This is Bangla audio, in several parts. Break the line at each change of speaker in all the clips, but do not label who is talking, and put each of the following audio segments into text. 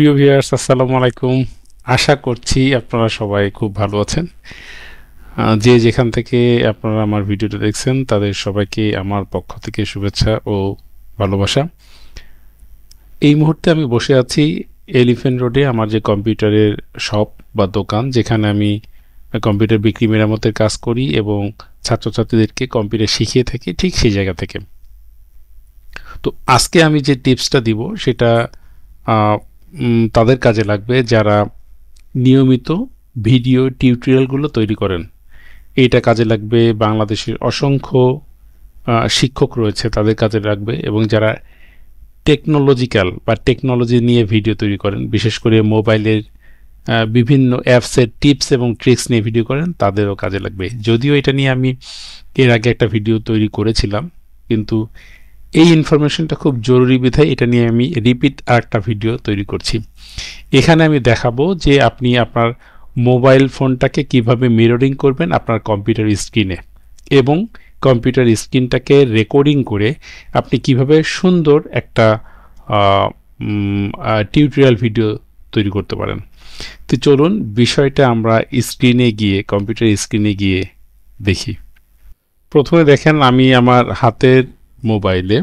প্রিয় ভিউয়ার্স, আসসালামু আলাইকুম। আশা করছি আপনারা সবাই খুব ভালো আছেন। যে যেখান থেকে আপনারা আমার ভিডিওটা দেখছেন তাদের সবাইকে আমার পক্ষ থেকে শুভেচ্ছা ও ভালোবাসা। এই মুহূর্তে আমি বসে আছি এলিফ্যান্ট রোডে, আমার যে কম্পিউটারের শপ বা দোকান, যেখানে আমি কম্পিউটার বিক্রি মেরামতের কাজ করি এবং ছাত্রছাত্রীদেরকে কম্পিউটার শিখিয়ে থাকি, ঠিক সেই জায়গা থেকে। তো আজকে আমি যে টিপসটা দিব সেটা তাদের কাজে লাগবে যারা নিয়মিত ভিডিও টিউটোরিয়ালগুলো তৈরি করেন। এইটা কাজে লাগবে বাংলাদেশের অসংখ্য শিক্ষক রয়েছে, তাদের কাজে লাগবে, এবং যারা টেকনোলজি নিয়ে ভিডিও তৈরি করেন, বিশেষ করে মোবাইলের বিভিন্ন অ্যাপসের টিপস এবং ট্রিক্স নিয়ে ভিডিও করেন, তাদেরও কাজে লাগবে। যদিও এটা নিয়ে আমি এর আগে একটা ভিডিও তৈরি করেছিলাম, কিন্তু এই ইনফরমেশনটা খুব জরুরি বিধায় এটা নিয়ে আমি রিপিট আরেকটা ভিডিও তৈরি করছি। এখানে আমি দেখাবো যে আপনি আপনার মোবাইল ফোনটাকে কিভাবে মিররিং করবেন আপনার কম্পিউটার স্ক্রিনে, এবং কম্পিউটার স্ক্রিনটাকে রেকর্ডিং করে আপনি কিভাবে সুন্দর একটা টিউটোরিয়াল ভিডিও তৈরি করতে পারেন। তো চলুন বিষয়টা আমরা কম্পিউটার স্ক্রিনে গিয়ে দেখি। প্রথমে দেখেন, আমি আমার হাতের মোবাইলে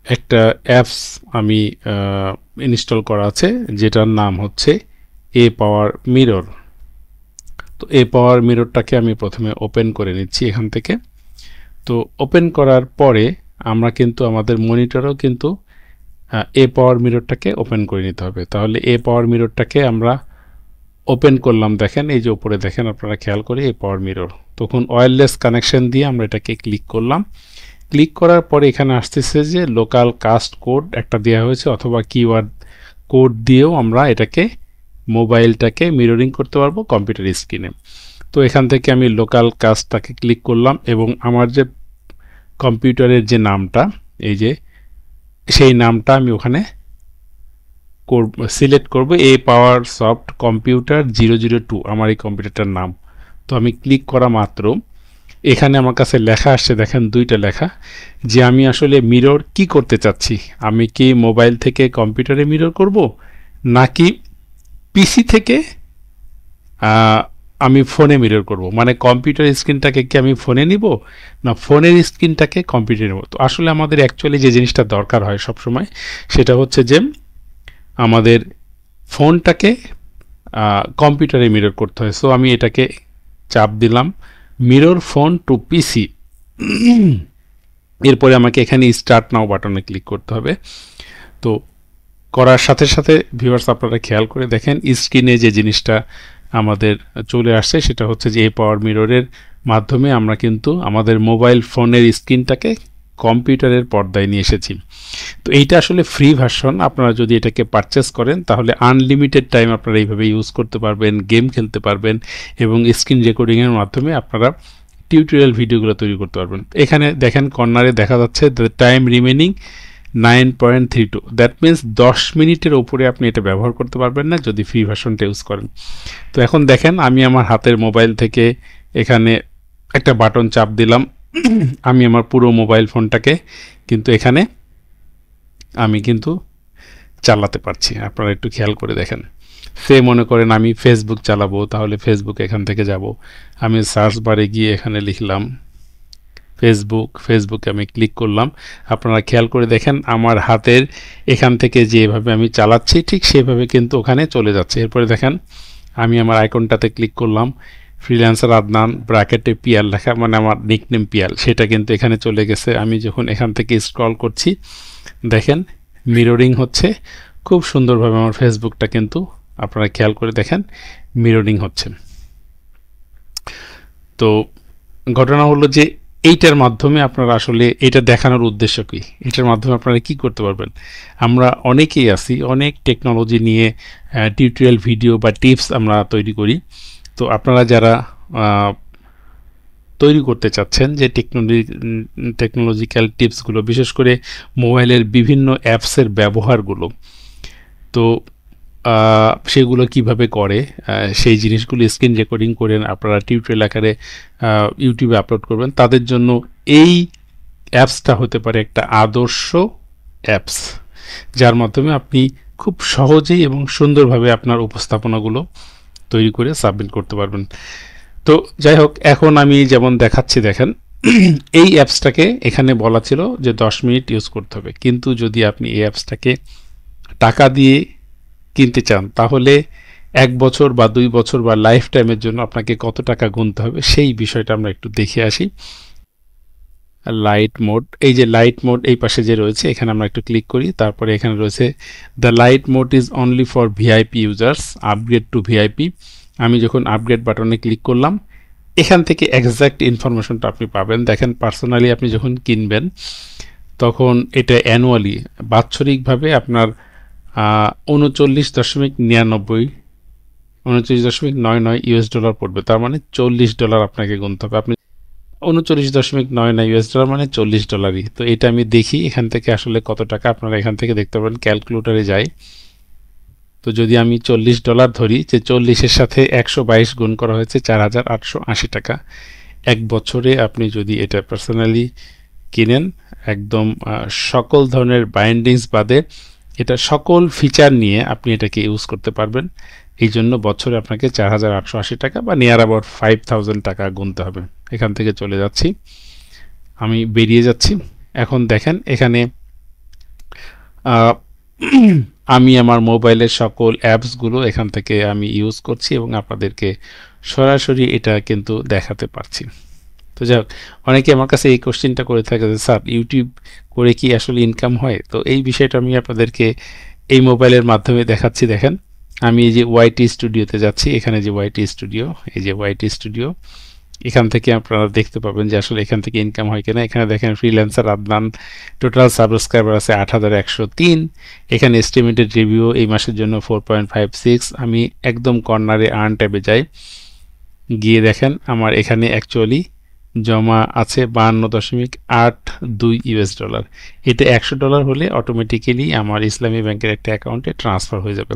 একটা অ্যাপস আমি ইনস্টল করা আছে, যেটার নাম হচ্ছে এ পাওয়ার মিরর। তো এ পাওয়ার মিররটাকে আমি প্রথমে ওপেন করে নিচ্ছি এখান থেকে। তো ওপেন করার পরে আমরা কিন্তু আমাদের মনিটরেও কিন্তু এ পাওয়ার মিররটাকে ওপেন করে নিতে হবে। তাহলে এ পাওয়ার মিররটাকে আমরা ওপেন করলাম, দেখেন এই যে উপরে দেখেন, আপনারা খেয়াল করে এ পাওয়ার মিরর। তখন ওয়্যারলেস কানেকশন দিয়ে আমরা এটাকে ক্লিক করলাম। ক্লিক করার পরে এখানে আসতেছে যে লোকাল কাস্ট কোড একটা দেওয়া হয়েছে, অথবা কিওয়ার্ড কোড দিয়েও আমরা এটাকে মোবাইলটাকে মিররিং করতে পারবো কম্পিউটার স্ক্রিনে। তো এখান থেকে আমি লোকাল কাস্টটাকে ক্লিক করলাম, এবং আমার যে কম্পিউটারের যে নামটা, এই যে সেই নামটা আমি ওখানে সিলেক্ট করব, এ পাওয়ার সফট কম্পিউটার 002 আমার এই কম্পিউটারটার নাম। তো আমি ক্লিক করা মাত্র এখানে আমার কাছে লেখা আসছে, দেখেন দুইটা লেখা, যে আমি আসলে মিরর কি করতে চাচ্ছি। আমি কি মোবাইল থেকে কম্পিউটারে মিরর করব, নাকি পিসি থেকে আমি ফোনে মিরর করব, মানে কম্পিউটার স্ক্রিনটাকে কি আমি ফোনে নিব, না ফোনের স্ক্রিনটাকে কম্পিউটারে নেব। তো আসলে আমাদের অ্যাকচুয়ালি যে জিনিসটা দরকার হয় সবসময়, সেটা হচ্ছে যে আমাদের ফোনটাকে কম্পিউটারে মিরর করতে হয়। সো আমি এটাকে চাপ দিলাম, মিরর ফোন টু পিসি। এরপরে আমাকে এখানে স্টার্ট নাও বাটনে ক্লিক করতে হবে। তো করার সাথে সাথে ভিউয়ার্স, আপনারা খেয়াল করে দেখেন স্ক্রিনে যে জিনিসটা আমাদের চলে আসছে, সেটা হচ্ছে যে এই পাওয়ার মিররের মাধ্যমে আমরা কিন্তু আমাদের মোবাইল ফোনের স্ক্রিনটাকে কম্পিউটারের পর্দায় নিয়ে এসেছি। তো এইটা আসলে ফ্রি ভার্সন। আপনারা যদি এটাকে পারচেস করেন তাহলে আনলিমিটেড টাইম আপনারা এইভাবে ইউজ করতে পারবেন, গেম খেলতে পারবেন, এবং স্ক্রিন রেকর্ডিংয়ের মাধ্যমে আপনারা টিউটোরিয়াল ভিডিওগুলো তৈরি করতে পারবেন। এখানে দেখেন কর্নারে দেখা যাচ্ছে the time remaining 9.32, that means 10 মিনিটের ওপরে আপনি এটা ব্যবহার করতে পারবেন না যদি ফ্রি ভার্সনটা ইউজ করেন। তো এখন দেখেন আমি আমার হাতের মোবাইল থেকে এখানে একটা বাটন চাপ দিলাম, আমি আমার পুরো মোবাইল ফোনটাকে কিন্তু এখানে আমি কিন্তু চালাতে পারছি। আপনারা একটু খেয়াল করে দেখেন। মনে করেন আমি ফেসবুক চালাবো, তাহলে ফেসবুক এখান থেকে যাব, আমি সার্চ বারে গিয়ে এখানে লিখলাম ফেসবুকে আমি ক্লিক করলাম। আপনারা খেয়াল করে দেখেন আমার হাতের এখান থেকে যেভাবে আমি চালাচ্ছি ঠিক সেভাবে কিন্তু ওখানে চলে যাচ্ছে। এরপরে দেখেন আমি আমার আইকনটাতে ক্লিক করলাম, ফ্রিল্যান্সার আদনান ব্র্যাকেটে পিয়াল লেখা, মানে আমার নিকনেম পিয়াল, সেটা কিন্তু এখানে চলে গেছে। আমি যখন এখান থেকে স্ক্রল করছি দেখেন মিররিং হচ্ছে খুব সুন্দরভাবে, আমার ফেসবুকটা কিন্তু আপনারা খেয়াল করে দেখেন মিররিং হচ্ছে। তো ঘটনা হলো যে এইটার মাধ্যমে আপনারা আসলে এটা দেখানোর উদ্দেশ্য কি, এটার মাধ্যমে আপনারা কি করতে পারবেন। আমরা অনেকেই আছি, অনেক টেকনোলজি নিয়ে টিউটোরিয়াল ভিডিও বা টিপস আমরা তৈরি করি। তো আপনারা যারা তৈরি করতে চাচ্ছেন যে টেকনোলজিক্যাল টিপসগুলো, বিশেষ করে মোবাইলের বিভিন্ন অ্যাপসের ব্যবহারগুলো, তো সেগুলো কিভাবে করে সেই জিনিসগুলো স্ক্রিন রেকর্ডিং করেন আপনারা টিউটোরিয়াল আকারে ইউটিউবে আপলোড করবেন, তাদের জন্য এই অ্যাপসটা হতে পারে একটা আদর্শ অ্যাপস, যার মাধ্যমে আপনি খুব সহজেই এবং সুন্দরভাবে আপনার উপস্থাপনাগুলো তৈরি করে সাবমিট করতে পারবেন। তো যাই হোক, এখন আমি যেমন দেখাচ্ছি দেখেন, এই অ্যাপসটাকে এখানে বলা ছিল যে 10 মিনিট ইউজ করতে হবে, কিন্তু যদি আপনি এই অ্যাপসটাকে টাকা দিয়ে কিনতে চান তাহলে 1 বছর বা 2 বছর বা লাইফ টাইমের জন্য আপনাকে কত টাকা গুনতে হবে সেই বিষয়টা আমরা একটু দেখে আসি। লাইট মোড, এই যে লাইট মোড এই পাশে যে রয়েছে এখানে আমরা একটু ক্লিক করি, তারপরে এখানে রয়েছে the light mode is only for VIP users, upgrade two VIP. আমি যখন আপগ্রেড বাটনে ক্লিক করলাম, এখান থেকে এক্স্যাক্ট ইনফরমেশনটা আপনি পাবেন। দেখেন, পার্সোনালি আপনি যখন কিনবেন তখন এটা অ্যানুয়ালি বাৎসরিকভাবে আপনার 39.99 ইউএস ডলার পড়বে। তার মানে $40 আপনাকে গুনতে হবে। আপনি 39.99 ইউএস ডলার মানে $40। তো এটা আমি দেখি এখান থেকে আসলে কত টাকা, আপনারা এখান থেকে দেখতে পাবেন, ক্যালকুলেটরে যাই। তো যদি আমি $40 ধরি, যে 40-এর সাথে 122 গুণ করা হয়েছে 4,880 টাকা। 1 বছরে আপনি যদি এটা পার্সোনালি কিনেন, একদম সকল ধরনের বাইন্ডিংস বাদে এটা সকল ফিচার নিয়ে আপনি এটাকে ইউজ করতে পারবেন। এই জন্য বছরে আপনাকে 4,880 টাকা বা নিয়ার অ্যাবাউট 5,000 টাকা গুনতে হবে। এখান থেকে চলে যাচ্ছি, আমি বেরিয়ে যাচ্ছি। এখন দেখেন এখানে আমি আমার মোবাইলের সকল অ্যাপসগুলো এখান থেকে আমি ইউজ করছি এবং আপনাদেরকে সরাসরি এটা কিন্তু দেখাতে পারছি। তো যাই হোক, অনেকে আমার কাছে এই কোশ্চেনটা করে থাকে যে স্যার, ইউটিউব করে কি আসলে ইনকাম হয়? তো এই বিষয়টা আমি আপনাদেরকে এই মোবাইলের মাধ্যমে দেখাচ্ছি। দেখেন, আমি এই যে ওয়াইটি স্টুডিওতে যাচ্ছি, এখানে যে ওয়াইটি স্টুডিও, এই যে ওয়াইটি স্টুডিও, এখান থেকে আপনারা দেখতে পাবেন যে আসলে এখান থেকে ইনকাম হয় কিনা। এখানে দেখেন ফ্রিল্যান্সার আদনান, টোটাল সাবস্ক্রাইবার আছে 8,103। এখানে এস্টিমেটেড রিভিউ এই মাসের জন্য 4.56। আমি একদম কর্নারে আর্ন ট্যাবে যাই, গিয়ে দেখেন আমার এখানে অ্যাকচুয়ালি জমা আছে 52.82 ইউএস ডলার। এটা $100 হলে অটোমেটিক্যালি আমার ইসলামী ব্যাংকের একটা অ্যাকাউন্টে ট্রান্সফার হয়ে যাবে।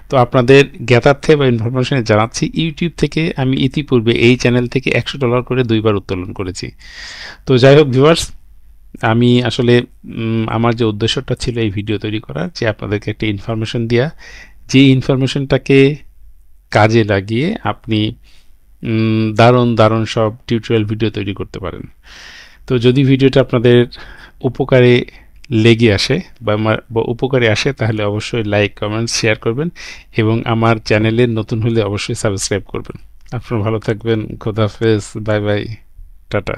তো আপনাদের জ্ঞাতার্থে বা ইনফরমেশনে জানাচ্ছি, ইউটিউব থেকে আমি ইতিপূর্বে এই চ্যানেল থেকে $100 করে 2বার উত্তোলন করেছি। তো যাই হোক ভিউয়ার্স, আমি আসলে আমার যে উদ্দেশ্যটা ছিল এই ভিডিও তৈরি করার, যে আপনাদেরকে একটা ইনফরমেশন দেওয়া, যে ইনফরমেশনটাকে কাজে লাগিয়ে আপনি দারুণ দারুণ সব টিউটোরিয়াল ভিডিও তৈরি করতে পারেন। তো যদি ভিডিওটা আপনাদের উপকারে লেগে আসে বা উপকারে আসে, তাহলে অবশ্যই লাইক, কমেন্ট, শেয়ার করবেন এবং আমার চ্যানেলে নতুন হলে অবশ্যই সাবস্ক্রাইব করবেন। আপনারা ভালো থাকবেন, খোদা হাফেজ, বাই বাই, টাটা।